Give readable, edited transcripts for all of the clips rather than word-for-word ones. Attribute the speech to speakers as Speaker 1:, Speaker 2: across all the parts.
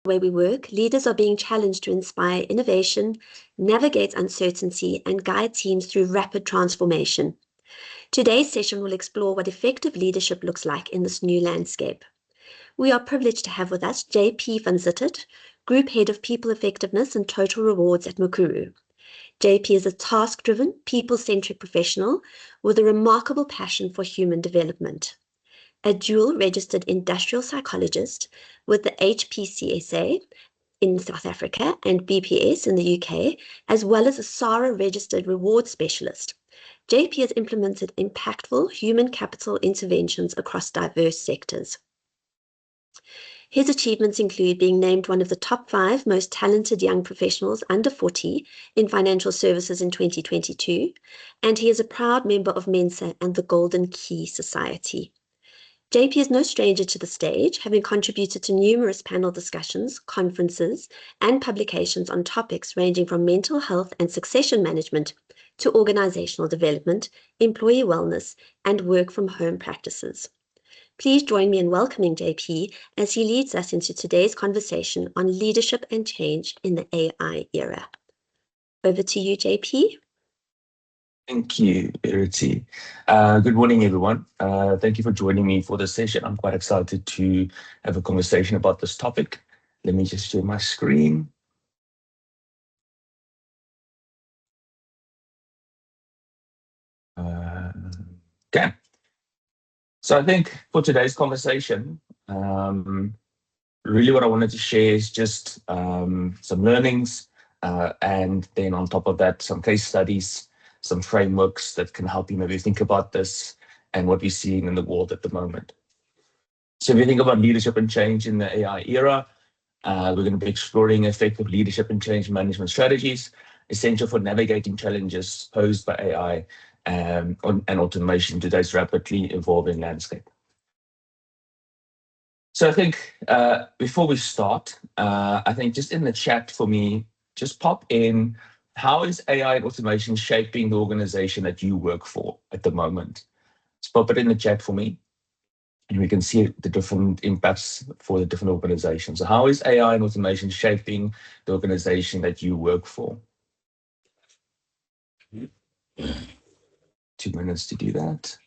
Speaker 1: way we work, leaders are being challenged to inspire innovation, navigate uncertainty, and guide teams through rapid transformation. Today's session will explore what effective leadership looks like in this new landscape. We are privileged to have with us JP van Zittert, Group Head of People Effectiveness and Total Rewards at Mukuru. JP is a task-driven, people-centric professional with a remarkable passion for human development. A dual registered industrial psychologist with the HPCSA in South Africa and BPS in the UK, as well as a SARA registered reward specialist. JP has implemented impactful human capital interventions across diverse sectors. His achievements include being named one of the top 5 most talented young professionals under 40 in financial services in 2022, and he is a proud member of Mensa and the Golden Key Society. JP is no stranger to the stage, having contributed to numerous panel discussions, conferences, and publications on topics ranging from mental health and succession management to organizational development, employee wellness, and work from home practices. Please join me in welcoming JP as he leads us into today's conversation on leadership and change in the AI era. Over to you, JP.
Speaker 2: Thank you, Verity. Good morning, everyone. Thank you for joining me for this session. I'm quite excited to have a conversation about this topic. Let me just share my screen. Okay. So I think for today's conversation, really what I wanted to share is just some learnings, and then on top of that, some case studies, some frameworks that can help you maybe think about this and what we're seeing in the world at the moment. So if you think about leadership and change in the AI era, we're going to be exploring effective leadership and change management strategies, essential for navigating challenges posed by AI and automation in today's rapidly evolving landscape. So I think before we start, I think just in the chat for me, just pop in, how is AI and automation shaping the organization that you work for at the moment? Just pop it in the chat for me, and we can see the different impacts for the different organizations. So how is AI and automation shaping the organization that you work for? 2 minutes to do that.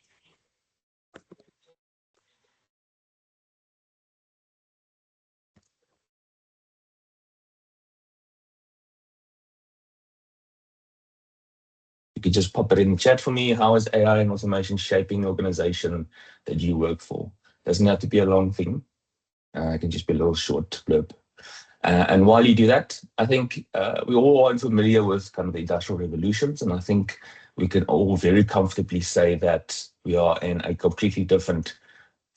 Speaker 2: You could just pop it in the chat for me. How is AI and automation shaping the organization that you work for? Doesn't have to be a long thing. It can just be a little short blurb. And while you do that, I think we all are familiar with kind of the industrial revolutions, and I think we can all very comfortably say that we are in a completely different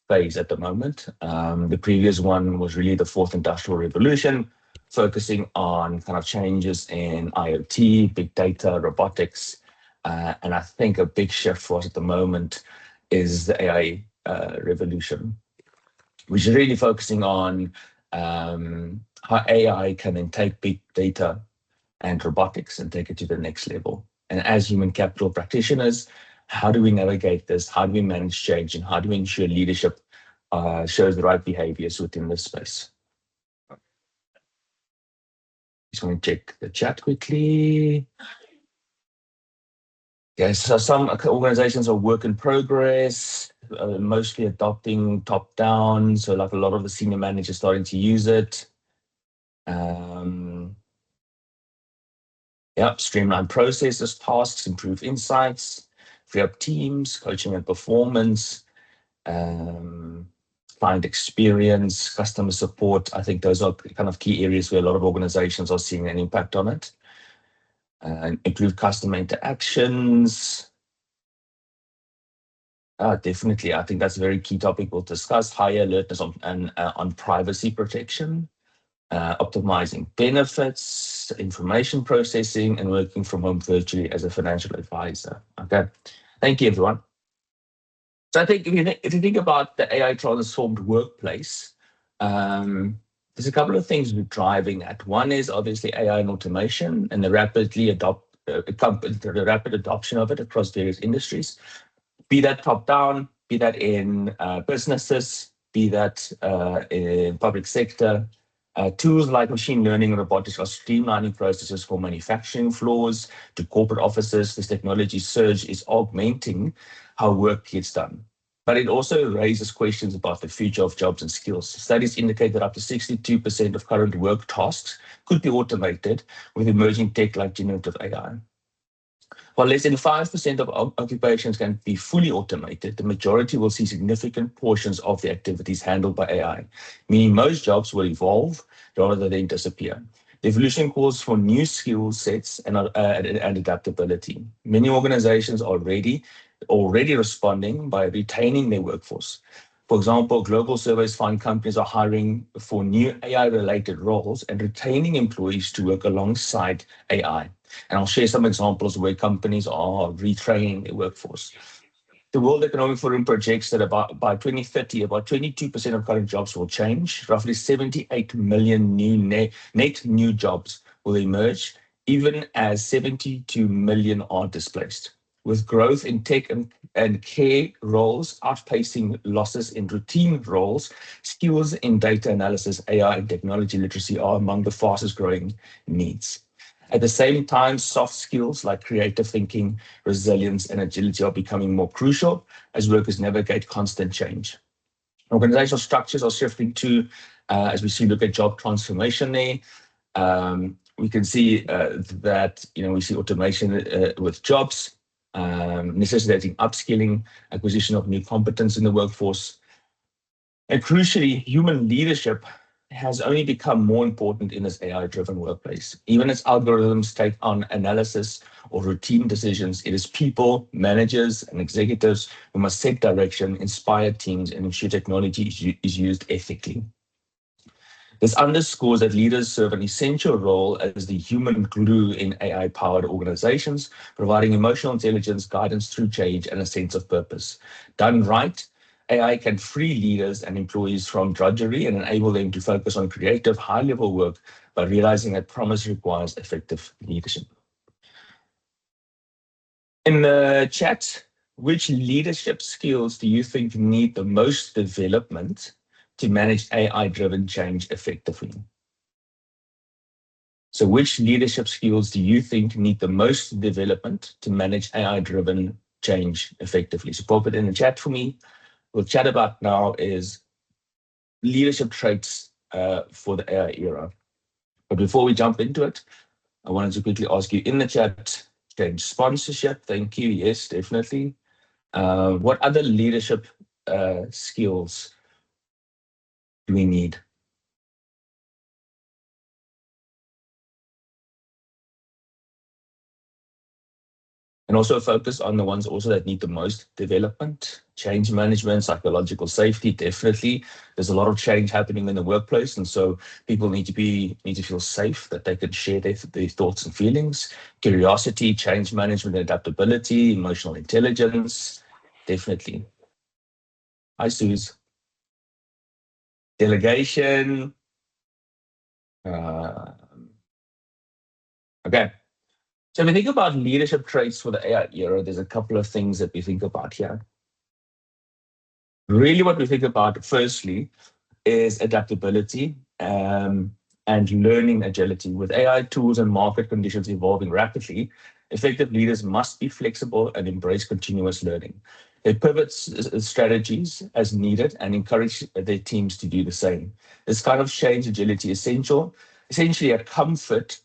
Speaker 2: phase at the moment. The previous one was really the fourth industrial revolution, focusing on kind of changes in IoT, big data, robotics, and I think a big shift for us at the moment is the AI revolution, which is really focusing on how AI can then take big data and robotics and take it to the next level. And as human capital practitioners, how do we navigate this? How do we manage change? And how do we ensure leadership shows the right behaviors within this space? Just want to check the chat quickly. Yes, so some organizations are work in progress, mostly adopting top-down. So like a lot of the senior managers starting to use it. Streamline processes, tasks, improve insights, free up teams, coaching and performance, client experience, customer support. I think those are kind of key areas where a lot of organizations are seeing an impact on it. Improve customer interactions. Definitely, I think that's a very key topic we'll discuss. Higher alertness on privacy protection. Optimizing benefits, information processing, and working from home virtually as a financial advisor. Okay, thank you, everyone. So I think if you think about the AI transformed workplace, there's a couple of things we're driving at. One is obviously AI and automation and the rapid adoption of it across various industries, be that top down, be that in businesses, be that in public sector. Tools like machine learning and robotics are streamlining processes for manufacturing floors to corporate offices. This technology surge is augmenting how work gets done. But it also raises questions about the future of jobs and skills. Studies indicate that up to 62% of current work tasks could be automated with emerging tech like generative AI. While less than 5% of occupations can be fully automated, the majority will see significant portions of the activities handled by AI, meaning most jobs will evolve rather than disappear. The evolution calls for new skill sets and adaptability. Many organizations are already responding by retaining their workforce. For example, global surveys find companies are hiring for new AI-related roles and retaining employees to work alongside AI. And I'll share some examples where companies are retraining their workforce. The World Economic Forum projects that by 2030, about 22% of current jobs will change. Roughly 78 million net new jobs will emerge, even as 72 million are displaced. With growth in tech and care roles outpacing losses in routine roles, skills in data analysis, AI, and technology literacy are among the fastest growing needs. At the same time, soft skills like creative thinking, resilience, and agility are becoming more crucial as workers navigate constant change. Organizational structures are shifting to, as we look at job transformation there, we can see that we see automation with jobs, necessitating upskilling, acquisition of new competence in the workforce. And crucially, human leadership has only become more important in this AI-driven workplace. Even as algorithms take on analysis or routine decisions, it is people, managers, and executives who must set direction, inspire teams, and ensure technology is used ethically. This underscores that leaders serve an essential role as the human glue in AI-powered organizations, providing emotional intelligence, guidance through change, and a sense of purpose. Done right, AI can free leaders and employees from drudgery and enable them to focus on creative, high-level work by realizing that promise requires effective leadership. In the chat, which leadership skills do you think need the most development to manage AI-driven change effectively? So which leadership skills do you think need the most development to manage AI-driven change effectively? So pop it in the chat for me. We'll chat about now is leadership traits for the AI era. But before we jump into it, I wanted to quickly ask you in the chat, change sponsorship. Thank you. Yes, definitely. What other leadership skills do we need? And also focus on the ones also that need the most development, change management, psychological safety, definitely. There's a lot of change happening in the workplace. And so people need to feel safe that they can share their thoughts and feelings. Curiosity, change management, adaptability, emotional intelligence, definitely. Hi, Suze. Delegation. Okay. So if we think about leadership traits for the AI era, there's a couple of things that we think about here. Really what we think about firstly is adaptability and learning agility. With AI tools and market conditions evolving rapidly, effective leaders must be flexible and embrace continuous learning. They pivot strategies as needed and encourage their teams to do the same. This kind of change agility is essentially a comfort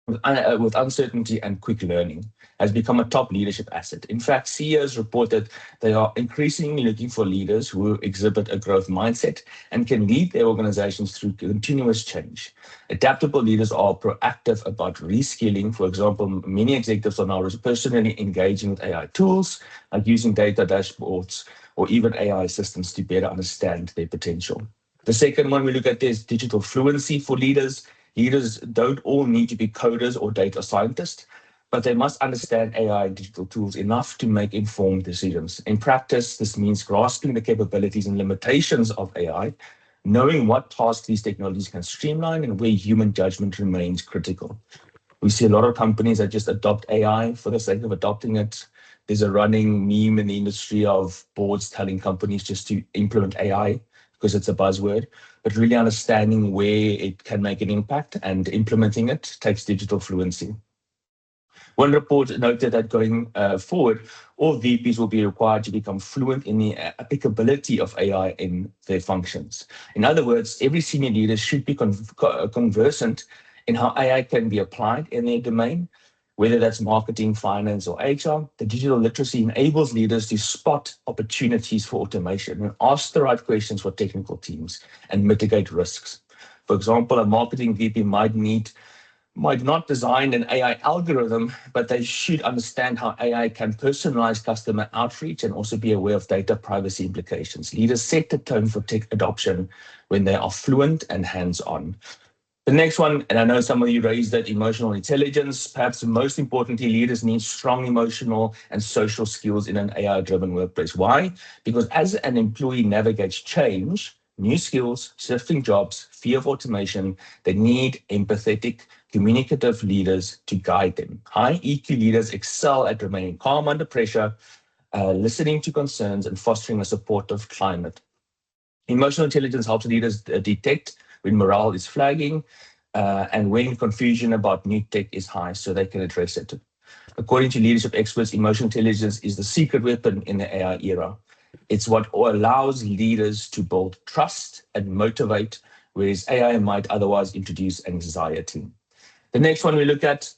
Speaker 2: with uncertainty and quick learning has become a top leadership asset. In fact, CEOs report that they are increasingly looking for leaders who exhibit a growth mindset and can lead their organizations through continuous change. Adaptable leaders are proactive about reskilling. For example, many executives are now personally engaging with AI tools, like using data dashboards or even AI systems to better understand their potential. The second one we look at is digital fluency for leaders. Leaders don't all need to be coders or data scientists, but they must understand AI and digital tools enough to make informed decisions. In practice, this means grasping the capabilities and limitations of AI, knowing what tasks these technologies can streamline and where human judgment remains critical. We see a lot of companies that just adopt AI for the sake of adopting it. There's a running meme in the industry of boards telling companies just to implement AI because it's a buzzword, but really understanding where it can make an impact and implementing it takes digital fluency. One report noted that going forward, all VPs will be required to become fluent in the applicability of AI in their functions. In other words, every senior leader should be conversant in how AI can be applied in their domain, whether that's marketing, finance, or HR. The digital literacy enables leaders to spot opportunities for automation and ask the right questions for technical teams and mitigate risks. For example, a marketing VP might not design an AI algorithm, but they should understand how AI can personalize customer outreach and also be aware of data privacy implications. Leaders set the tone for tech adoption when they are fluent and hands-on. The next one, and I know some of you raised that, emotional intelligence. Perhaps most importantly, leaders need strong emotional and social skills in an AI-driven workplace. Why? Because as an employee navigates change, new skills, shifting jobs, fear of automation, they need empathetic, communicative leaders to guide them. High EQ leaders excel at remaining calm under pressure, listening to concerns, and fostering a supportive climate. Emotional intelligence helps leaders detect when morale is flagging and when confusion about new tech is high, so they can address it. According to leadership experts, emotional intelligence is the secret weapon in the AI era. It's what allows leaders to build trust and motivate, whereas AI might otherwise introduce anxiety. The next one we look at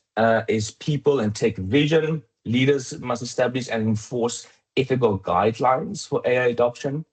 Speaker 2: is people and tech vision. Leaders must establish and enforce ethical guidelines for AI adoption,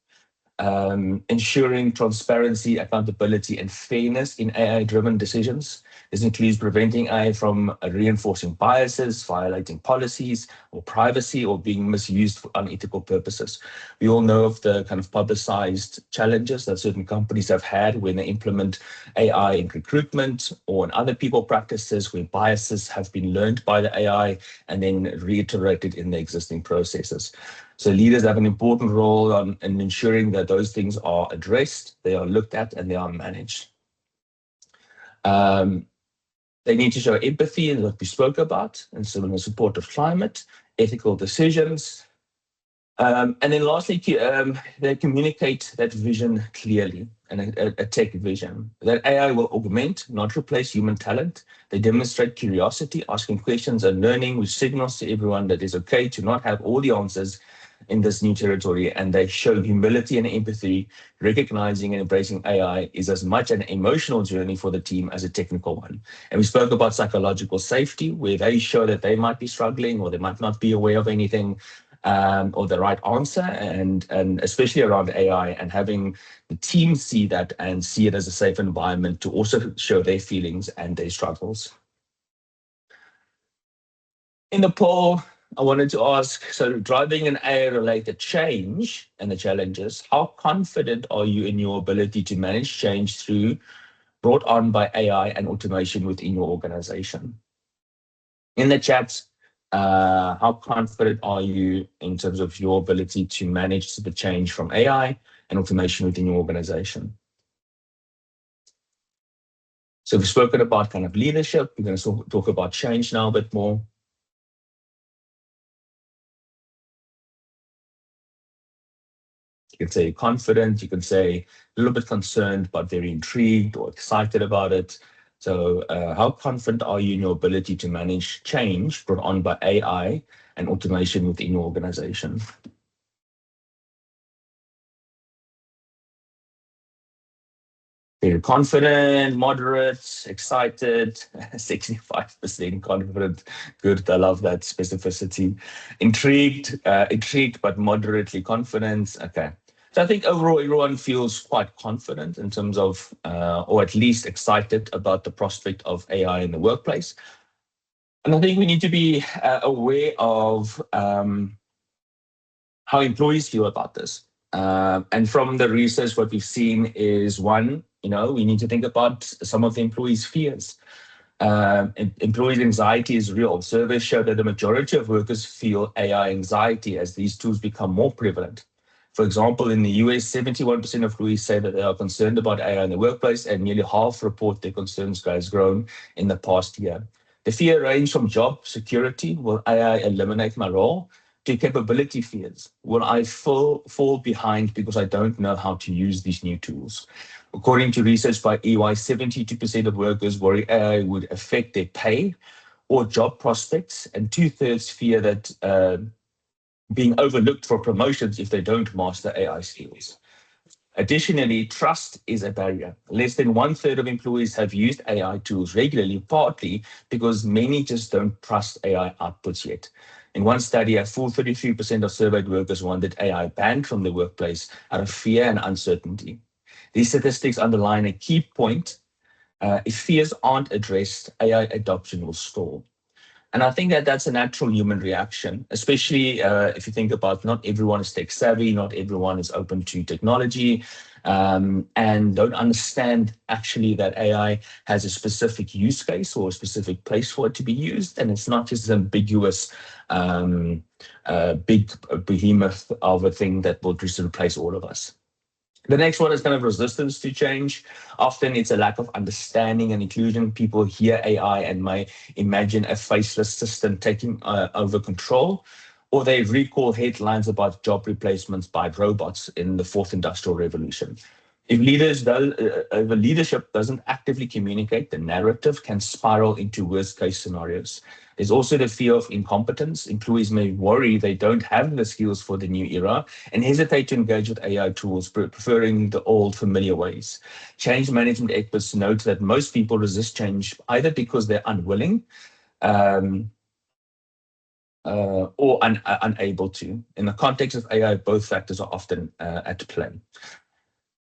Speaker 2: ensuring transparency, accountability, and fairness in AI-driven decisions. This includes preventing AI from reinforcing biases, violating policies or privacy, or being misused for unethical purposes. We all know of the kind of publicized challenges that certain companies have had when they implement AI in recruitment or in other people practices where biases have been learned by the AI and then reiterated in the existing processes. So leaders have an important role in ensuring that those things are addressed, they are looked at, and they are managed. They need to show empathy, and what we spoke about, and so in a supportive climate, ethical decisions. And then lastly, they communicate that vision clearly, and a tech vision. That AI will augment, not replace human talent. They demonstrate curiosity, asking questions and learning, which signals to everyone that it's okay to not have all the answers in this new territory, and they show humility and empathy. Recognizing and embracing AI is as much an emotional journey for the team as a technical one. And we spoke about psychological safety, where they show that they might be struggling or they might not be aware of anything or the right answer, and especially around AI, and having the team see that and see it as a safe environment to also show their feelings and their struggles. In the poll, I wanted to ask, so driving an AI-related change and the challenges, how confident are you in your ability to manage change brought on by AI and automation within your organization? In the chat, how confident are you in terms of your ability to manage the change from AI and automation within your organization? So we've spoken about kind of leadership. We're going to talk about change now a bit more. You can say confident, you can say a little bit concerned, but very intrigued or excited about it. So how confident are you in your ability to manage change brought on by AI and automation within your organization? Very confident, moderate, excited, 65% confident. Good, I love that specificity. Intrigued, but moderately confident. Okay. So I think overall everyone feels quite confident in terms of, or at least excited about the prospect of AI in the workplace. And I think we need to be aware of how employees feel about this. And from the research, what we've seen is one, we need to think about some of the employees' fears. Employees' anxiety is real. Surveys show that the majority of workers feel AI anxiety as these tools become more prevalent. For example, in the US, 71% of employees say that they are concerned about AI in the workplace, and nearly half report their concerns has grown in the past year. The fear range from job security, will AI eliminate my role, to capability fears. Will I fall behind because I don't know how to use these new tools? According to research by EY, 72% of workers worry AI would affect their pay or job prospects, and two-thirds fear that being overlooked for promotions if they don't master AI skills. Additionally, trust is a barrier. Less than one-third of employees have used AI tools regularly, partly because many just don't trust AI outputs yet. In one study, a full 33% of surveyed workers wanted AI banned from the workplace out of fear and uncertainty. These statistics underline a key point. If fears aren't addressed, AI adoption will stall. And I think that that's a natural human reaction, especially if you think about not everyone is tech savvy, not everyone is open to technology, and don't understand actually that AI has a specific use case or a specific place for it to be used. And it's not just an ambiguous, big behemoth of a thing that will just replace all of us. The next one is kind of resistance to change. Often it's a lack of understanding and inclusion. People hear AI and may imagine a faceless system taking over control, or they recall headlines about job replacements by robots in the fourth industrial revolution. If leadership doesn't actively communicate, the narrative can spiral into worst case scenarios. There's also the fear of incompetence. Employees may worry they don't have the skills for the new era and hesitate to engage with AI tools, preferring the old familiar ways. Change management experts note that most people resist change either because they're unwilling or unable to. In the context of AI, both factors are often at play.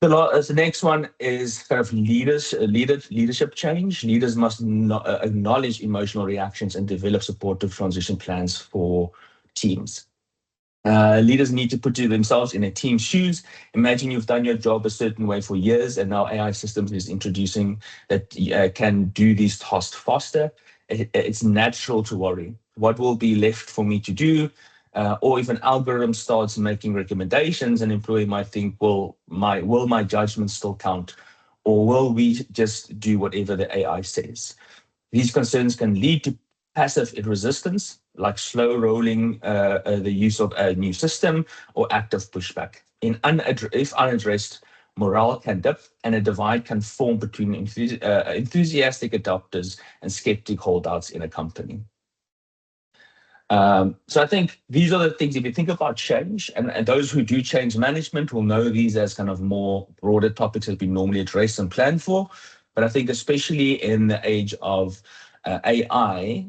Speaker 2: The next one is kind of leadership change. Leaders must acknowledge emotional reactions and develop supportive transition plans for teams. Leaders need to put themselves in a team's shoes. Imagine you've done your job a certain way for years, and now AI systems is introducing that can do these tasks faster. It's natural to worry. What will be left for me to do? Or if an algorithm starts making recommendations, an employee might think, will my judgment still count? Or will we just do whatever the AI says? These concerns can lead to passive resistance, like slow rolling the use of a new system or active pushback. If unaddressed, morale can dip and a divide can form between enthusiastic adopters and skeptic holdouts in a company. So I think these are the things, if you think about change, and those who do change management will know these as kind of more broader topics that we normally address and plan for. But I think especially in the age of AI,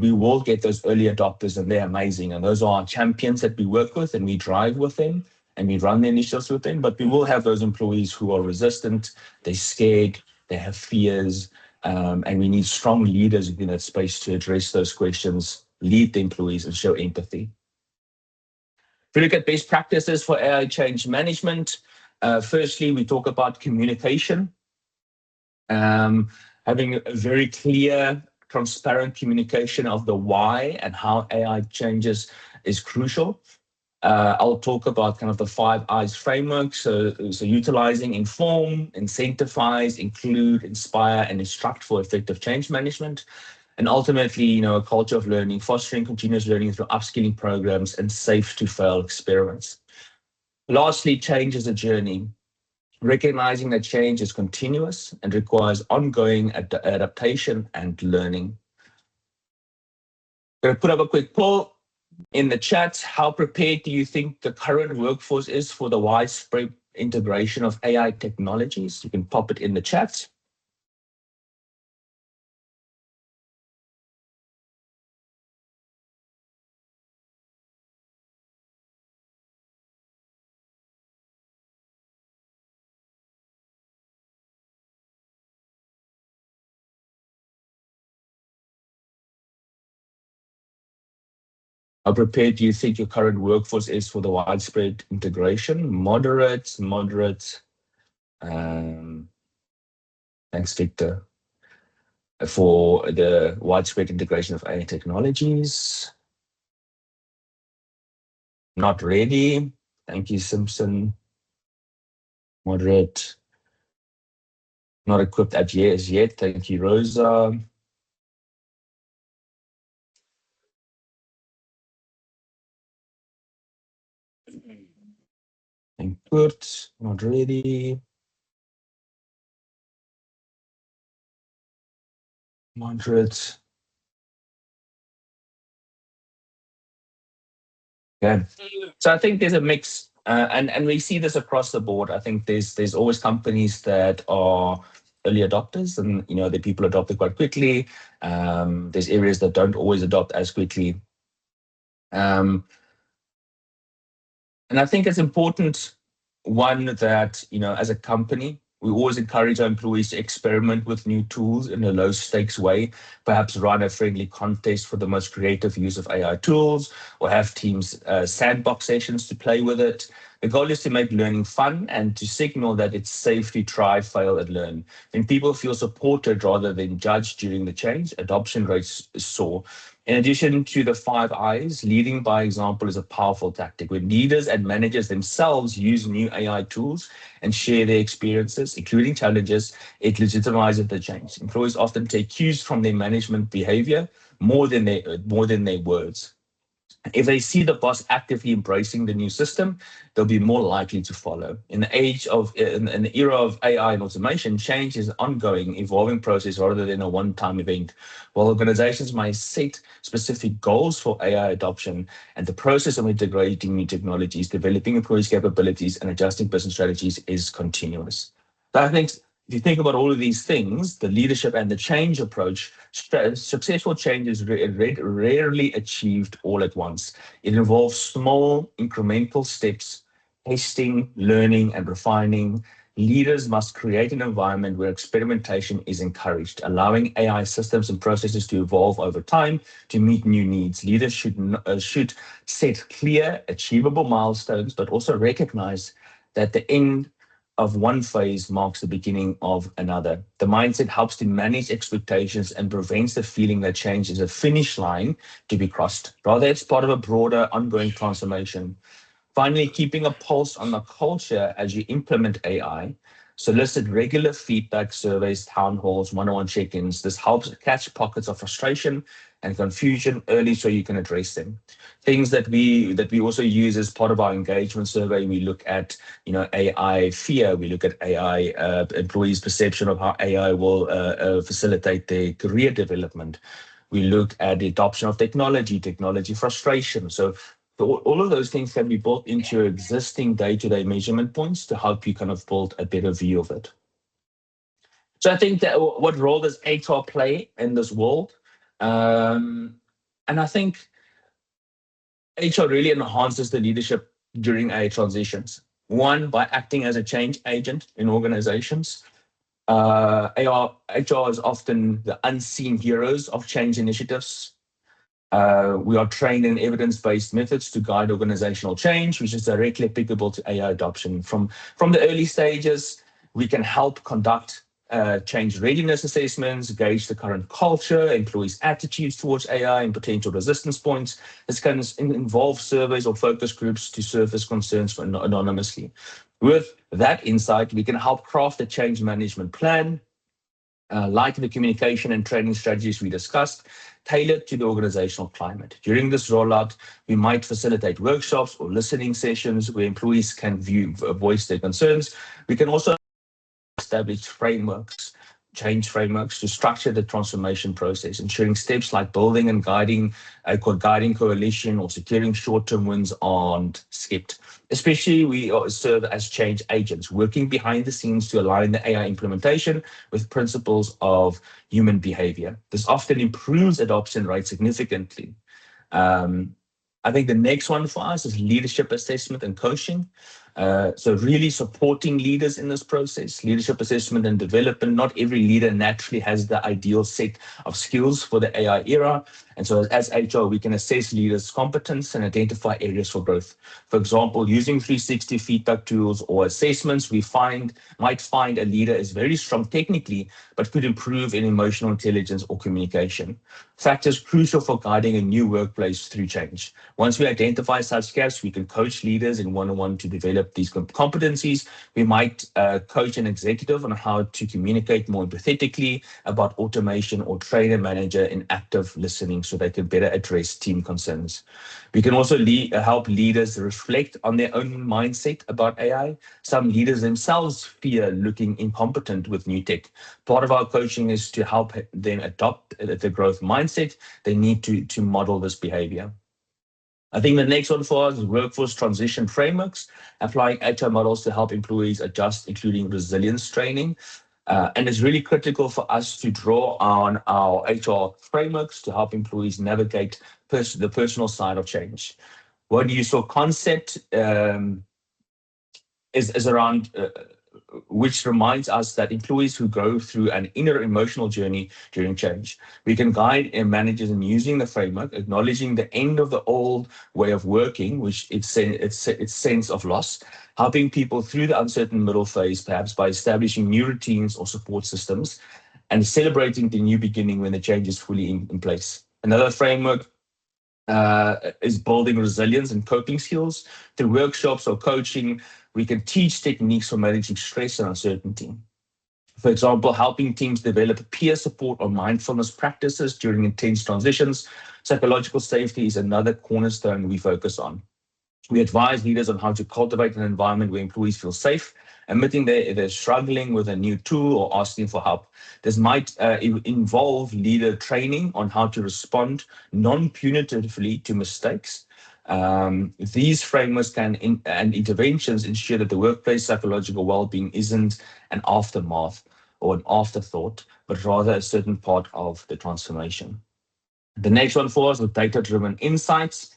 Speaker 2: we will get those early adopters and they're amazing. And those are our champions that we work with and we drive with them and we run the initiatives with them. But we will have those employees who are resistant, they're scared, they have fears, and we need strong leaders within that space to address those questions, lead the employees and show empathy. If we look at best practices for AI change management, firstly, we talk about communication. Having a very clear, transparent communication of the why and how AI changes is crucial. I'll talk about kind of the 5 I's framework. So utilizing inform, incentivize, include, inspire, and instruct for effective change management. And ultimately, a culture of learning, fostering continuous learning through upskilling programs and safe to fail experiments. Lastly, change is a journey. Recognizing that change is continuous and requires ongoing adaptation and learning. I'm going to put up a quick poll in the chat. How prepared do you think the current workforce is for the widespread integration of AI technologies? You can pop it in the chat. How prepared do you think your current workforce is for the widespread integration? Moderate. Thanks, Victor. For the widespread integration of AI technologies. Not ready. Thank you, Simpson. Moderate. Not equipped as yet. Thank you, Rosa. Good, not really. Moderate. Yeah. So I think there's a mix, and we see this across the board. I think there's always companies that are early adopters, and the people adopt it quite quickly. There's areas that don't always adopt as quickly. Um, And I think it's important, one, that, as a company, we always encourage our employees to experiment with new tools in a low stakes way, perhaps run a friendly contest for the most creative use of AI tools, or have teams sandbox sessions to play with it. The goal is to make learning fun and to signal that it's safe to try, fail, and learn. When people feel supported rather than judged during the change, adoption rates soar. In addition to the 5 Is, leading by example is a powerful tactic. When leaders and managers themselves use new AI tools and share their experiences, including challenges, it legitimizes the change. Employees often take cues from their management behavior more than their words. If they see the boss actively embracing the new system, they'll be more likely to follow. In the era of AI and automation, change is an ongoing, evolving process rather than a one-time event. While organizations may set specific goals for AI adoption, and the process of integrating new technologies, developing employees' capabilities, and adjusting business strategies is continuous. So I think if you think about all of these things, the leadership and the change approach, successful change is rarely achieved all at once. It involves small, incremental steps, testing, learning, and refining. Leaders must create an environment where experimentation is encouraged, allowing AI systems and processes to evolve over time to meet new needs. Leaders should set clear, achievable milestones, but also recognize that the end of one phase marks the beginning of another. The mindset helps to manage expectations and prevents the feeling that change is a finish line to be crossed. Rather, it's part of a broader, ongoing transformation. Finally, keeping a pulse on the culture as you implement AI. Solicit regular feedback surveys, town halls, one-on-one check-ins. This helps catch pockets of frustration and confusion early so you can address them. Things that we also use as part of our engagement survey. We look at AI fear. We look at AI employees' perception of how AI will facilitate their career development. We look at the adoption of technology frustration. So all of those things can be built into your existing day-to-day measurement points to help you kind of build a better view of it. So I think that what role does HR play in this world? And I think HR really enhances the leadership during AI transitions. One, by acting as a change agent in organizations. HR is often the unseen heroes of change initiatives. We are trained in evidence-based methods to guide organizational change, which is directly applicable to AI adoption. From the early stages, we can help conduct change readiness assessments, gauge the current culture, employees' attitudes towards AI, and potential resistance points. This can involve surveys or focus groups to surface concerns anonymously. With that insight, we can help craft a change management plan, like the communication and training strategies we discussed, tailored to the organizational climate. During this rollout, we might facilitate workshops or listening sessions where employees can voice their concerns. We can also establish change frameworks to structure the transformation process, ensuring steps like building and guiding a guiding coalition or securing short-term wins aren't skipped. Especially, we serve as change agents, working behind the scenes to align the AI implementation with principles of human behavior. This often improves adoption rate significantly. Um, I think the next one for us is leadership assessment and coaching. So really supporting leaders in this process, leadership assessment and development. Not every leader naturally has the ideal set of skills for the AI era. And so as HR, we can assess leaders' competence and identify areas for growth. For example, using 360 feedback tools or assessments, we might find a leader is very strong technically, but could improve in emotional intelligence or communication. Factors crucial for guiding a new workplace through change. Once we identify such gaps, we can coach leaders in one-on-one to develop these competencies. We might coach an executive on how to communicate more empathetically about automation or train a manager in active listening so they can better address team concerns. We can also help leaders reflect on their own mindset about AI. Some leaders themselves fear looking incompetent with new tech. Part of our coaching is to help them adopt the growth mindset. They need to model this behavior. I think the next one for us is workforce transition frameworks, applying HR models to help employees adjust, including resilience training. And it's really critical for us to draw on our HR frameworks to help employees navigate the personal side of change. One useful concept is around which reminds us that employees who go through an inner emotional journey during change. We can guide managers in using the framework, acknowledging the end of the old way of working, which its sense of loss, helping people through the uncertain middle phase, perhaps by establishing new routines or support systems, and celebrating the new beginning when the change is fully in place. Another framework is building resilience and coping skills. Through workshops or coaching, we can teach techniques for managing stress and uncertainty. For example, helping teams develop peer support or mindfulness practices during intense transitions. Psychological safety is another cornerstone we focus on. We advise leaders on how to cultivate an environment where employees feel safe, admitting they're struggling with a new tool or asking for help. This might involve leader training on how to respond non-punitively to mistakes. These frameworks and interventions ensure that the workplace psychological well-being isn't an aftermath or an afterthought, but rather a certain part of the transformation. The next one for us was data-driven insights.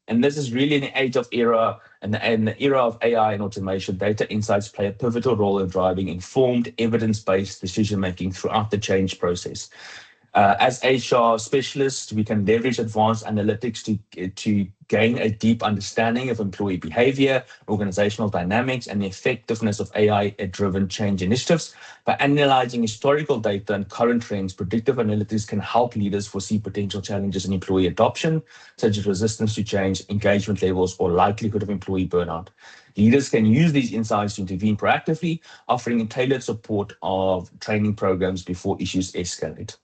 Speaker 2: And this is really in the age of era and the era of AI and automation. Data insights play a pivotal role in driving informed, evidence-based decision-making throughout the change process. As HR specialists, we can leverage advanced analytics to gain a deep understanding of employee behavior, organizational dynamics, and the effectiveness of AI-driven change initiatives. By analyzing historical data and current trends, predictive analytics can help leaders foresee potential challenges in employee adoption, such as resistance to change, engagement levels, or likelihood of employee burnout. Leaders can use these insights to intervene proactively, offering tailored support of training programs before issues escalate.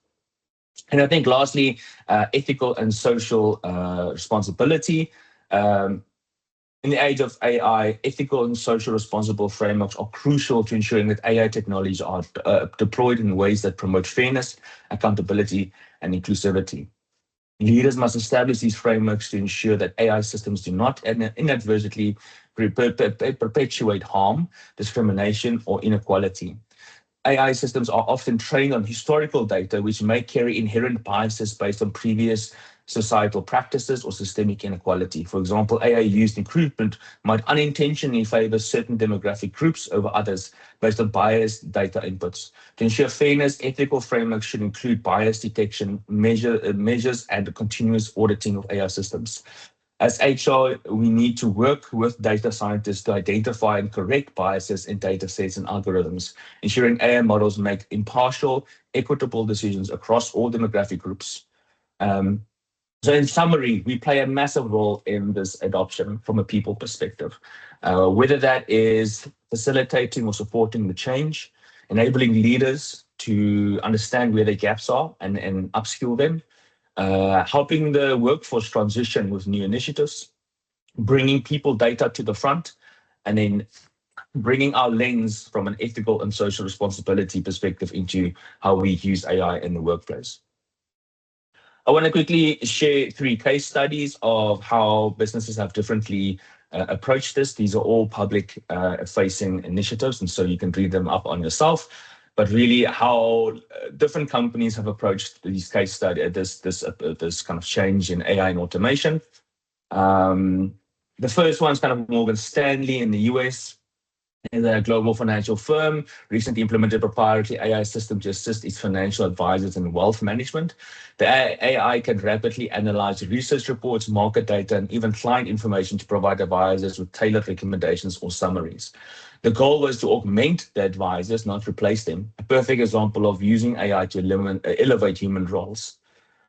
Speaker 2: And I think lastly, ethical and social responsibility. In the age of AI, ethical and social responsible frameworks are crucial to ensuring that AI technologies are deployed in ways that promote fairness, accountability, and inclusivity. Leaders must establish these frameworks to ensure that AI systems do not inadvertently perpetuate harm, discrimination, or inequality. AI systems are often trained on historical data, which may carry inherent biases based on previous societal practices or systemic inequality. For example, AI used in recruitment might unintentionally favor certain demographic groups over others based on biased data inputs. To ensure fairness, ethical frameworks should include bias detection measures and continuous auditing of AI systems. As HR, we need to work with data scientists to identify and correct biases in data sets and algorithms, ensuring AI models make impartial, equitable decisions across all demographic groups. So in summary, we play a massive role in this adoption from a people perspective, whether that is facilitating or supporting the change, enabling leaders to understand where their gaps are and upskill them, helping the workforce transition with new initiatives, bringing people data to the front, and then bringing our lens from an ethical and social responsibility perspective into how we use AI in the workplace. I want to quickly share 3 case studies of how businesses have differently approached this. These are all public facing initiatives, and so you can read them up on yourself. But really, how different companies have approached these case studies, this kind of change in AI and automation. The first one is kind of Morgan Stanley in the US. The global financial firm recently implemented a proprietary AI system to assist its financial advisors in wealth management. The AI can rapidly analyze research reports, market data, and even client information to provide advisors with tailored recommendations or summaries. The goal was to augment the advisors, not replace them. A perfect example of using AI to elevate human roles.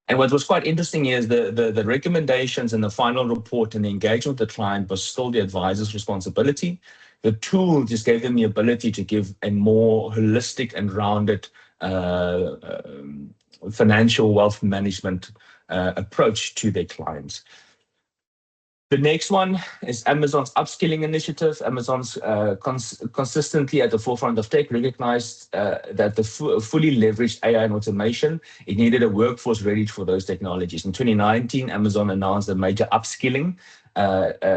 Speaker 2: And what was quite interesting is the recommendations and the final report and the engagement with the client was still the advisor's responsibility. The tool just gave them the ability to give a more holistic and rounded financial wealth management approach to their clients. The next one is Amazon's upskilling initiative. Amazon's consistently at the forefront of tech recognized that the fully leveraged AI and automation, it needed a workforce ready for those technologies. In 2019, Amazon announced a major upskilling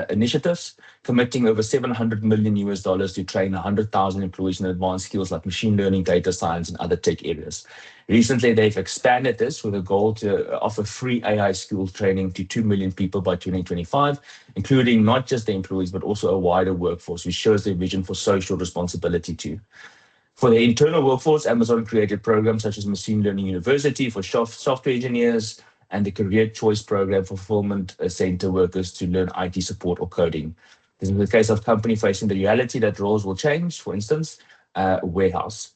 Speaker 2: initiatives, committing over $700 million to train 100,000 employees in advanced skills like machine learning, data science, and other tech areas. Recently, they've expanded this with a goal to offer free AI skills training to 2 million people by 2025, including not just the employees, but also a wider workforce, which shows their vision for social responsibility too. For the internal workforce, Amazon created programs such as Machine Learning University for software engineers and the Career Choice Program for fulfillment center workers to learn IT support or coding. This is the case of company facing the reality that roles will change, for instance, warehouse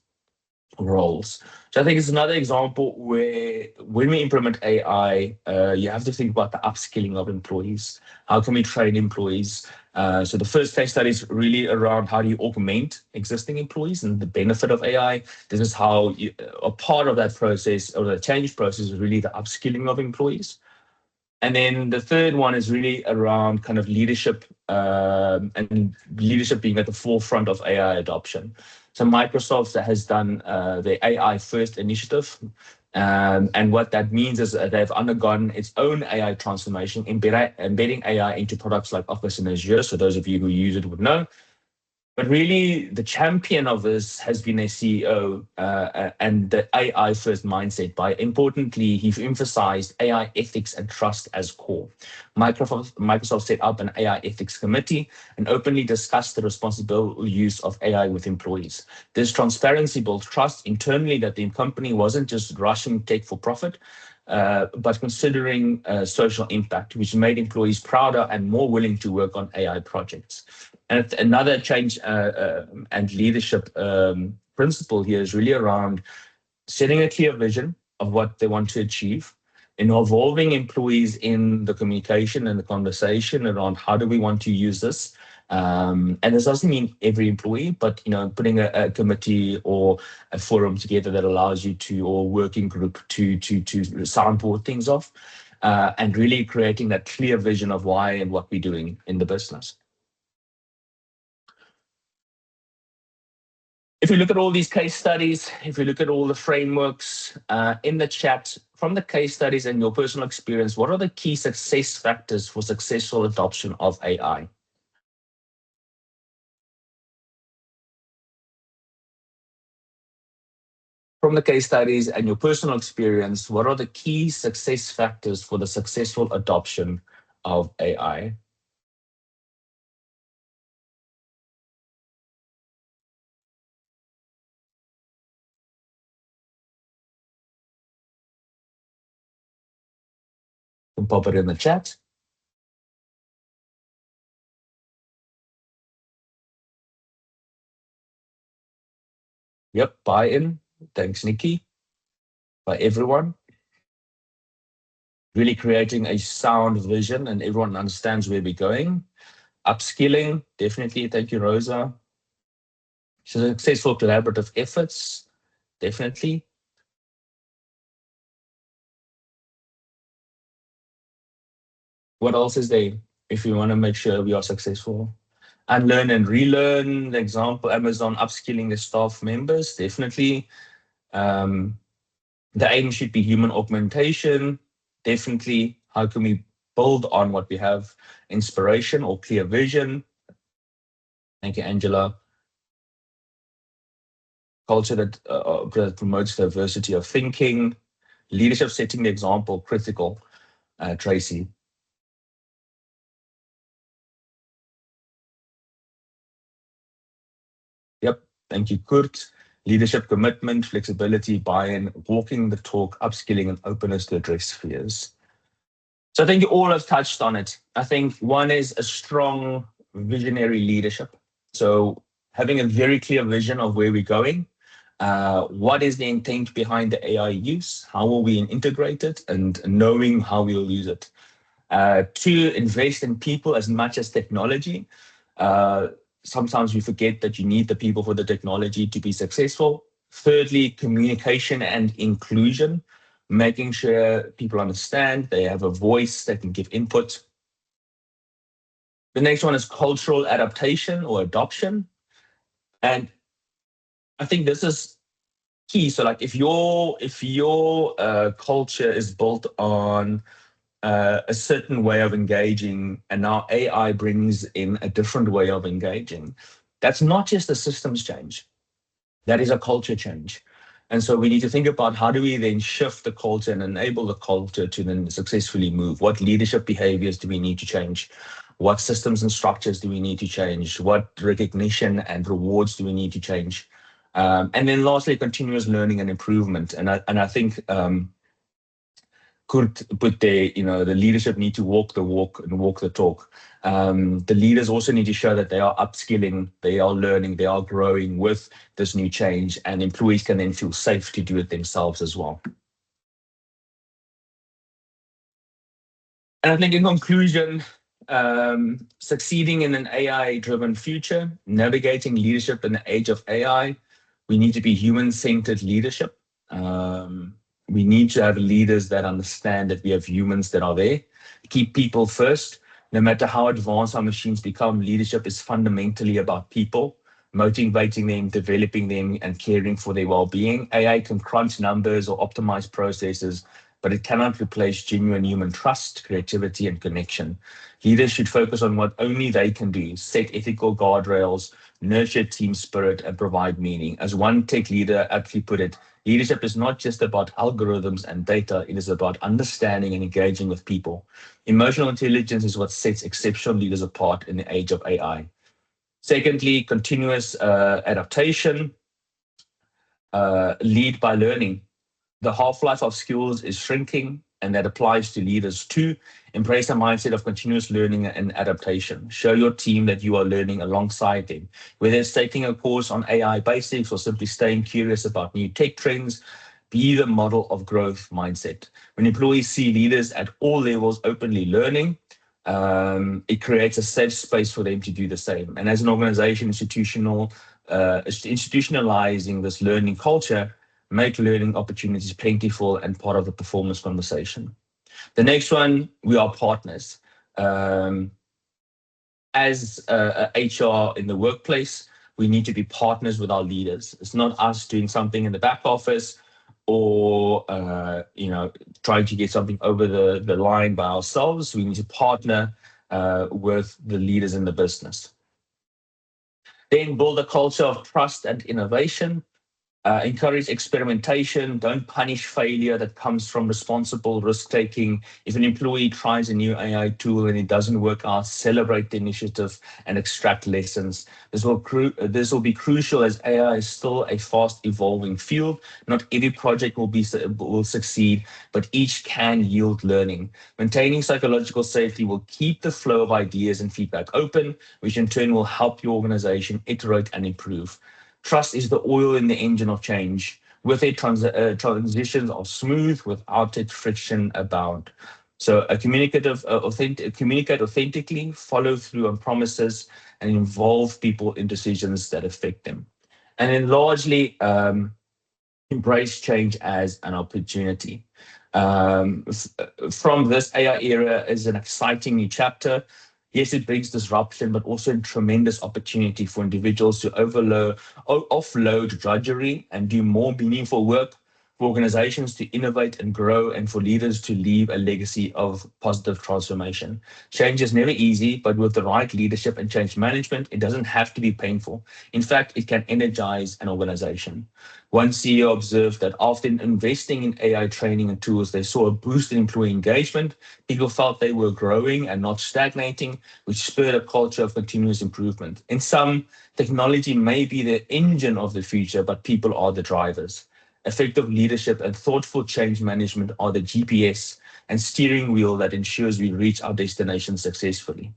Speaker 2: roles. So I think it's another example where when we implement AI, you have to think about the upskilling of employees. How can we train employees? So the first case study is really around how do you augment existing employees and the benefit of AI. This is how a part of that process or the change process is really the upskilling of employees. And then the third one is really around kind of leadership and leadership being at the forefront of AI adoption. So Microsoft has done the AI First initiative. And what that means is they've undergone its own AI transformation, embedding AI into products like Office and Azure. So those of you who use it would know. But really, the champion of this has been a CEO and the AI first mindset. By importantly, he emphasized AI ethics and trust as core. Microsoft set up an AI ethics committee and openly discussed the responsible use of AI with employees. This transparency built trust internally that the company wasn't just rushing tech for profit, but considering social impact, which made employees prouder and more willing to work on AI projects. And another change and leadership principle here is really around setting a clear vision of what they want to achieve, involving employees in the communication and the conversation around how do we want to use this. And this doesn't mean every employee, but putting a committee or a forum together that allows you to, or working group to soundboard things off, and really creating that clear vision of why and what we're doing in the business. If you look at all these case studies, if you look at all the frameworks in the chat, from the case studies and your personal experience, what are the key success factors for successful adoption of AI? From the case studies and your personal experience, what are the key success factors for the successful adoption of AI? You can pop it in the chat. Yep, buy-in. Thanks, Nikki. By everyone. Really creating a sound vision and everyone understands where we're going. Upskilling, definitely. Thank you, Rosa. Successful collaborative efforts, definitely. What else is there if we want to make sure we are successful? Unlearn and relearn, the example, Amazon upskilling the staff members, definitely. The aim should be human augmentation, definitely. How can we build on what we have? Inspiration or clear vision. Thank you, Angela. Culture that promotes diversity of thinking. Leadership setting the example, critical. Tracy. Yep, thank you, Kurt. Leadership commitment, flexibility, buy-in, walking the talk, upskilling, and openness to address fears. So I think you all have touched on it. I think one is a strong visionary leadership. So having a very clear vision of where we're going, what is the intent behind the AI use, how will we integrate it, and knowing how we'll use it. Two, invest in people as much as technology. Sometimes we forget that you need the people for the technology to be successful. Thirdly, communication and inclusion. making sure people understand, they have a voice, they can give input. The next one is cultural adaptation or adoption. And I think this is key. So like if your culture is built on a certain way of engaging, and now AI brings in a different way of engaging, that's not just a systems change, that is a culture change. And so we need to think about how do we then shift the culture and enable the culture to then successfully move? What leadership behaviors do we need to change? What systems and structures do we need to change? What recognition and rewards do we need to change? And then lastly, continuous learning and improvement. And I think could put the leadership need to walk the walk and walk the talk. The leaders also need to show that they are upskilling, they are learning, they are growing with this new change, and employees can then feel safe to do it themselves as well. And I think in conclusion, succeeding in an AI-driven future, navigating leadership in the age of AI, we need to be human-centered leadership. We need to have leaders that understand that we have humans that are there. Keep people first. No matter how advanced our machines become, leadership is fundamentally about people, motivating them, developing them, and caring for their well-being. AI can crunch numbers or optimize processes, but it cannot replace genuine human trust, creativity, and connection. Leaders should focus on what only they can do, set ethical guardrails, nurture team spirit, and provide meaning. As one tech leader aptly put it, leadership is not just about algorithms and data, it is about understanding and engaging with people. Emotional intelligence is what sets exceptional leaders apart in the age of AI. Secondly, continuous adaptation, lead by learning. The half-life of skills is shrinking, and that applies to leaders too. Embrace a mindset of continuous learning and adaptation. Show your team that you are learning alongside them. Whether it's taking a course on AI basics or simply staying curious about new tech trends, be the model of growth mindset. When employees see leaders at all levels openly learning, it creates a safe space for them to do the same. And as an organization, institutionalizing this learning culture, make learning opportunities plentiful and part of the performance conversation. The next one, we are partners. As HR in the workplace, we need to be partners with our leaders. It's not us doing something in the back office or trying to get something over the line by ourselves. We need to partner with the leaders in the business. Then build a culture of trust and innovation. Encourage experimentation. Don't punish failure that comes from responsible risk taking. If an employee tries a new AI tool and it doesn't work out, celebrate the initiative and extract lessons. This will be crucial as AI is still a fast evolving field. Not every project will succeed, but each can yield learning. Maintaining psychological safety will keep the flow of ideas and feedback open, which in turn will help your organization iterate and improve. Trust is the oil in the engine of change. With it, transitions are smooth, without it, friction abound. So communicate authentically, follow through on promises, and involve people in decisions that affect them. And then largely, embrace change as an opportunity. From this AI era is an exciting new chapter. Yes, it brings disruption, but also a tremendous opportunity for individuals to offload drudgery and do more meaningful work, for organizations to innovate and grow, and for leaders to leave a legacy of positive transformation. Change is never easy, but with the right leadership and change management, it doesn't have to be painful. In fact, it can energize an organization. One CEO observed that after investing in AI training and tools, they saw a boost in employee engagement. People felt they were growing and not stagnating, which spurred a culture of continuous improvement. In sum, technology may be the engine of the future, but people are the drivers. Effective leadership and thoughtful change management are the GPS and steering wheel that ensures we reach our destination successfully.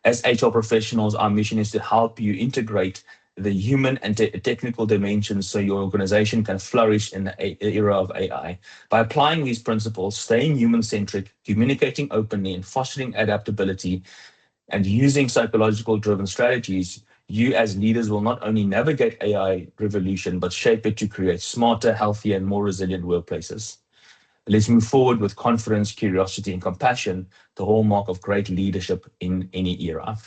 Speaker 2: As HR professionals, our mission is to help you integrate the human and technical dimensions so your organization can flourish in the era of AI. By applying these principles, staying human-centric, communicating openly, and fostering adaptability, and using psychological-driven strategies, you as leaders will not only navigate AI revolution, but shape it to create smarter, healthier, and more resilient workplaces. Let's move forward with confidence, curiosity, and compassion, the hallmark of great leadership in any era.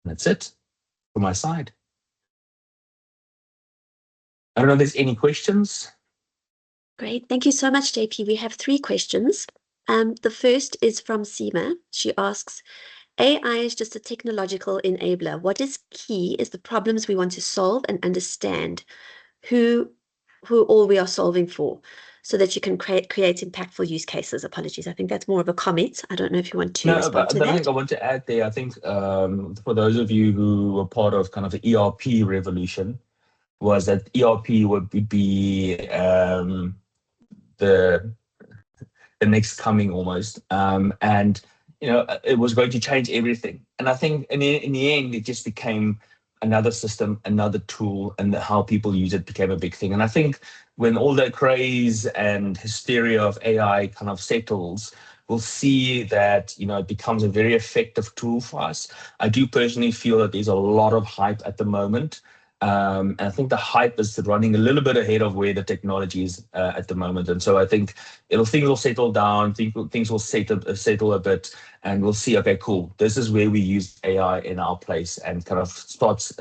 Speaker 2: That's it from my side. I don't know if there's any questions.
Speaker 1: Great. Thank you so much, JP. We have 3 questions. The first is from Seema. She asks, AI is just a technological enabler. What is key is the problems we want to solve and understand who all we are solving for, so that you can create impactful use cases. Apologies. I think that's more of a comment. I don't know if you want to
Speaker 2: No,
Speaker 1: respond to
Speaker 2: but I
Speaker 1: that.
Speaker 2: think I want to add there, I think for those of you who were part of kind of the ERP revolution, was that ERP would be the next coming almost. And, it was going to change everything. And I think in the end, it just became another system, another tool, and how people use it became a big thing. And I think when all the craze and hysteria of AI kind of settles, we'll see that, it becomes a very effective tool for us. I do personally feel that there's a lot of hype at the moment. And I think the hype is running a little bit ahead of where the technology is at the moment. And so I think things will settle down, things will settle a bit, and we'll see, okay, cool, this is where we use AI in our place and kind of starts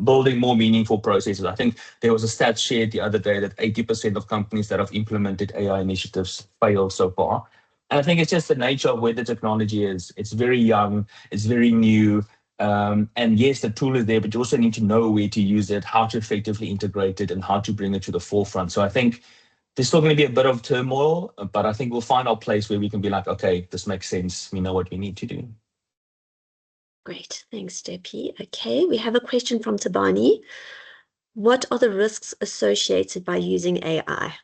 Speaker 2: building more meaningful processes. I think there was a stat shared the other day that 80% of companies that have implemented AI initiatives failed so far. And I think it's just the nature of where the technology is. It's very young, it's very new. And yes, the tool is there, but you also need to know where to use it, how to effectively integrate it, and how to bring it to the forefront. So I think there's still going to be a bit of turmoil, but I think we'll find our place where we can be like, okay, this makes sense. We know what we need to do.
Speaker 1: Great. Thanks, JP. Okay, we have a question from Tabani. What are the risks associated by using AI?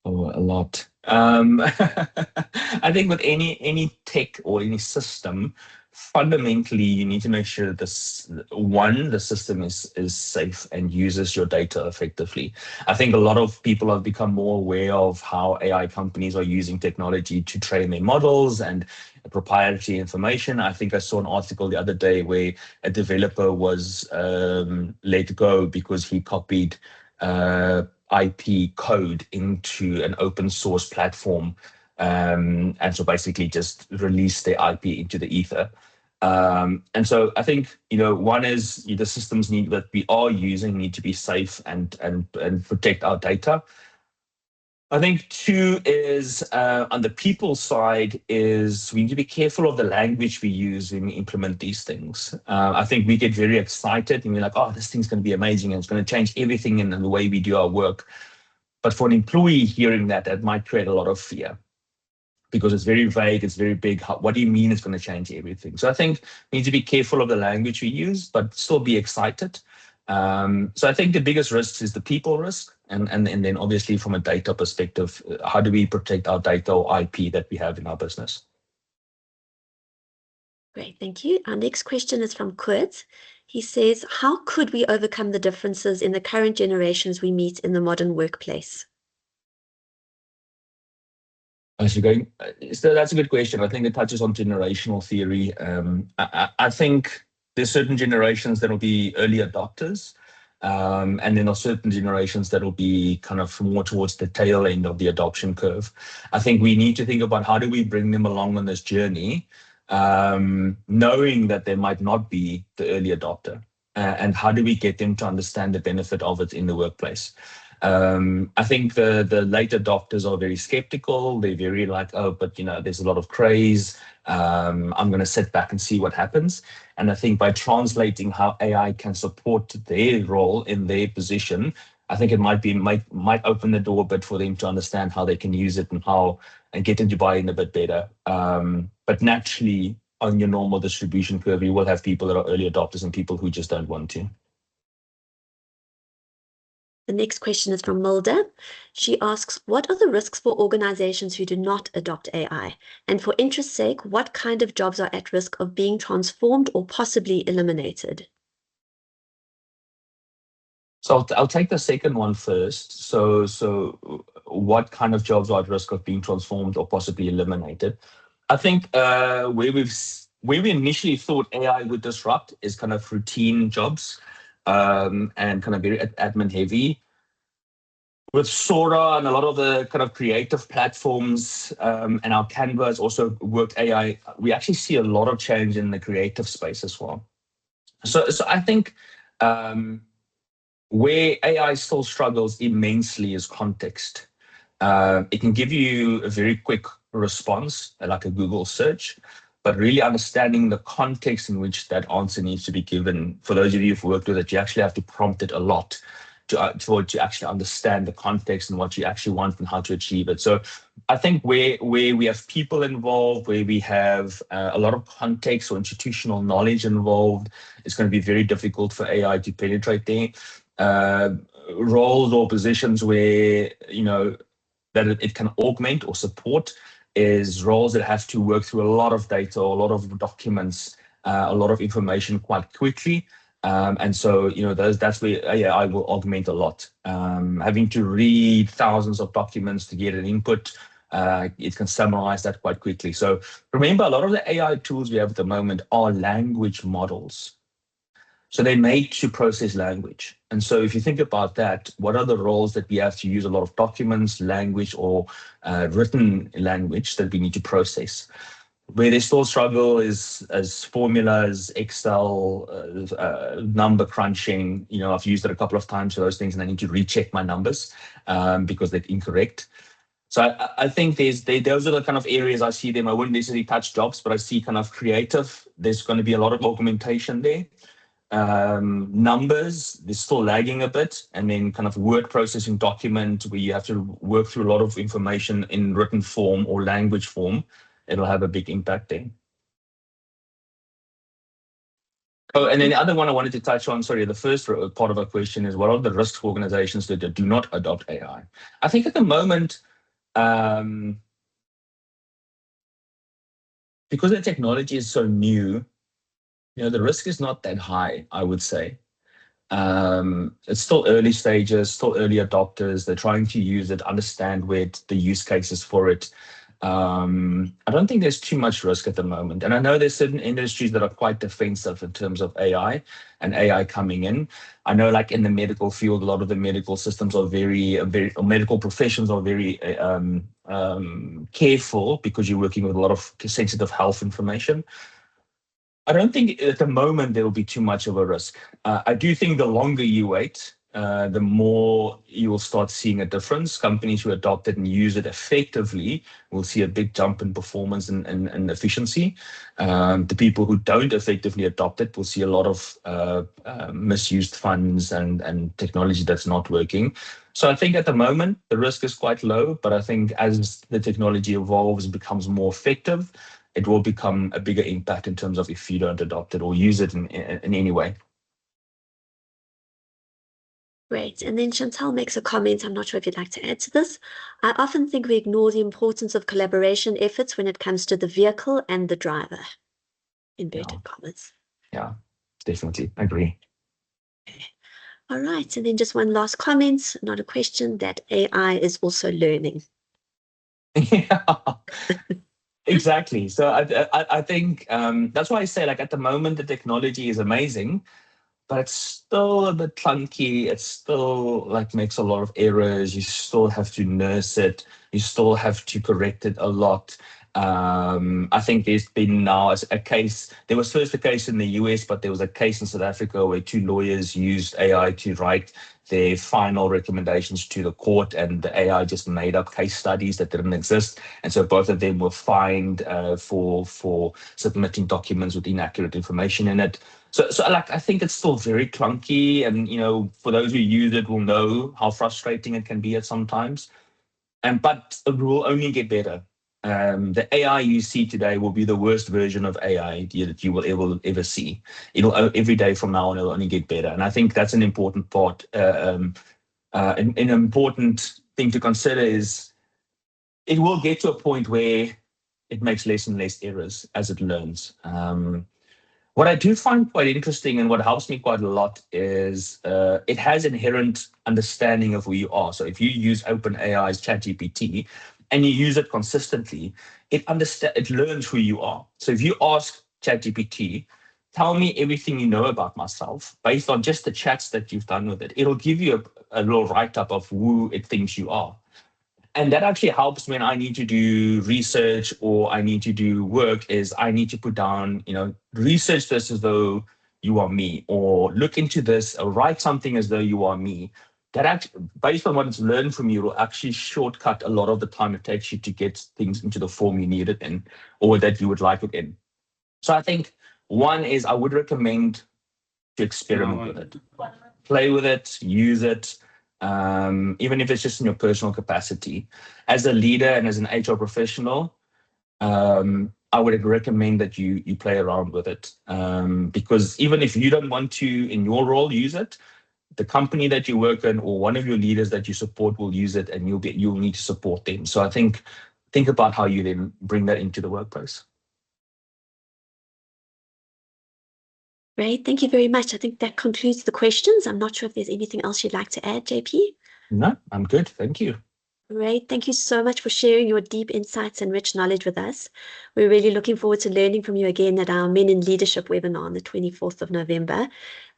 Speaker 2: Oh, a lot. I think with any tech or any system, fundamentally you need to make sure that the system is safe and uses your data effectively. I think a lot of people have become more aware of how AI companies are using technology to train their models and proprietary information. I think I saw an article the other day where a developer was let go because he copied IP code into an open source platform. And so basically just release their IP into the ether. And so I think, one is the systems that we are using need to be safe and protect our data. I think 2 is on the people side is we need to be careful of the language we use when we implement these things. I think we get very excited and we're like, oh, this thing's going to be amazing and it's going to change everything in the way we do our work. But for an employee hearing that might create a lot of fear because it's very vague, it's very big. What do you mean it's going to change everything? So I think we need to be careful of the language we use, but still be excited. So I think the biggest risk is the people risk. And then obviously from a data perspective, how do we protect our data or IP that we have in our business?
Speaker 1: Great, thank you. Our next question is from Kurt. He says, how could we overcome the differences in the current generations we meet in the modern workplace?
Speaker 2: So that's a good question. I think it touches on generational theory. I think there's certain generations that will be early adopters. And then there are certain generations that will be kind of more towards the tail end of the adoption curve. I think we need to think about how do we bring them along on this journey, knowing that they might not be the early adopter, and how do we get them to understand the benefit of it in the workplace. I think the late adopters are very skeptical. They're very like, oh, but there's a lot of craze. I'm going to sit back and see what happens. And I think by translating how AI can support their role in their position, I think it might open the door a bit for them to understand how they can use it and get into buy-in a bit better. But naturally, on your normal distribution curve, you will have people that are early adopters and people who just don't want to.
Speaker 1: The next question is from Milda. She asks, what are the risks for organizations who do not adopt AI? And for interest's sake, what kind of jobs are at risk of being transformed or possibly eliminated?
Speaker 2: So I'll take the second one first. So what kind of jobs are at risk of being transformed or possibly eliminated? I think where we initially thought AI would disrupt is kind of routine jobs and kind of very admin heavy. with Sora and a lot of the kind of creative platforms, and our Canva has also worked AI, we actually see a lot of change in the creative space as well. So I think where AI still struggles immensely is context. It can give you a very quick response, like a Google search, but really understanding the context in which that answer needs to be given. For those of you who've worked with it, you actually have to prompt it a lot to actually understand the context and what you actually want and how to achieve it. So I think where we have people involved, where we have a lot of context or institutional knowledge involved, it's going to be very difficult for AI to penetrate there. Roles or positions where, that it can augment or support is roles that have to work through a lot of data, a lot of documents, a lot of information quite quickly. And so, that's where AI will augment a lot. Having to read thousands of documents to get an input, it can summarize that quite quickly. So remember, a lot of the AI tools we have at the moment are language models. So they're made to process language. And so if you think about that, what are the roles that we have to use a lot of documents, language, or written language that we need to process? Where they still struggle is as formulas, Excel, number crunching. I've used it a couple of times for those things, and I need to recheck my numbers because they're incorrect. So I think those are the kind of areas I see them. I wouldn't necessarily touch jobs, but I see kind of creative. There's going to be a lot of augmentation there. Numbers, they're still lagging a bit, and then kind of word processing document where you have to work through a lot of information in written form or language form, it'll have a big impact there. Oh, and then the other one I wanted to touch on, sorry, the first part of our question is, what are the risks for organizations that do not adopt AI? I think at the moment, because the technology is so new, the risk is not that high, I would say. It's still early stages, still early adopters. They're trying to use it, understand where the use cases for it. I don't think there's too much risk at the moment. And I know there's certain industries that are quite defensive in terms of AI and AI coming in. I know, like in the medical field, a lot of the medical systems are or medical professions are very careful because you're working with a lot of sensitive health information. I don't think at the moment there will be too much of a risk. I do think the longer you wait, the more you will start seeing a difference. Companies who adopt it and use it effectively will see a big jump in performance and efficiency. The people who don't effectively adopt it will see a lot of misused funds and technology that's not working. So I think at the moment, the risk is quite low, but I think as the technology evolves and becomes more effective, it will become a bigger impact in terms of if you don't adopt it or use it in any way.
Speaker 1: Great. And then Chantal makes a comment. I'm not sure if you'd like to add to this. I often think we ignore the importance of collaboration efforts when it comes to the vehicle and the driver. Inverted commas.
Speaker 2: Yeah, definitely. I agree.
Speaker 1: Okay. All right. And then just one last comment, not a question, that AI is also learning.
Speaker 2: Yeah. Exactly. So I think that's why I say, like, at the moment the technology is amazing, but it's still a bit clunky. It still like makes a lot of errors. You still have to nurse it. You still have to correct it a lot. I think there's been now a case. There was first a case in the US, but there was a case in South Africa where two lawyers used AI to write their final recommendations to the court, and the AI just made up case studies that didn't exist. And so both of them were fined for submitting documents with inaccurate information in it. So like, I think it's still very clunky, and for those who use it will know how frustrating it can be at sometimes. But it will only get better. The AI you see today will be the worst version of AI that you will ever see. Every day from now on, it'll only get better. And I think that's an important part. An important thing to consider is it will get to a point where it makes less and less errors as it learns. What I do find quite interesting and what helps me quite a lot is it has inherent understanding of who you are. So if you use OpenAI's ChatGPT and you use it consistently, it learns who you are. So if you ask ChatGPT tell me everything you know about myself based on just the chats that you've done with it. It'll give you a little write-up of who it thinks you are. And that actually helps when I need to do research or I need to do work, is I need to put down, research this as though you are me, or look into this, or write something as though you are me. That actually, based on what it's learned from you, will actually shortcut a lot of the time it takes you to get things into the form you need it in, or that you would like it in. So I think one is I would recommend to experiment with it, play with it, use it, even if it's just in your personal capacity. As a leader and as an HR professional, I would recommend that you play around with it, because even if you don't want to in your role use it, the company that you work in or one of your leaders that you support will use it, and you'll need to support them. So I think about how you then bring that into the workplace.
Speaker 1: Great, thank you very much. I think that concludes the questions. I'm not sure if there's anything else you'd like to add, JP.
Speaker 2: No, I'm good. Thank you.
Speaker 1: Great. Thank you so much for sharing your deep insights and rich knowledge with us. We're really looking forward to learning from you again at our Men in Leadership webinar on the 24th of November.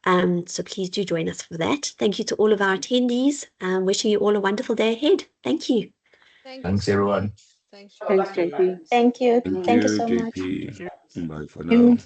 Speaker 1: So please do join us for that. Thank you to all of our attendees. Wishing you all a wonderful day ahead. Thank you.
Speaker 2: Thanks, everyone.
Speaker 3: Thanks, JP.
Speaker 4: Thank you.
Speaker 5: Thank
Speaker 4: Thank you
Speaker 5: you,
Speaker 4: so much.
Speaker 5: JP. Bye for now.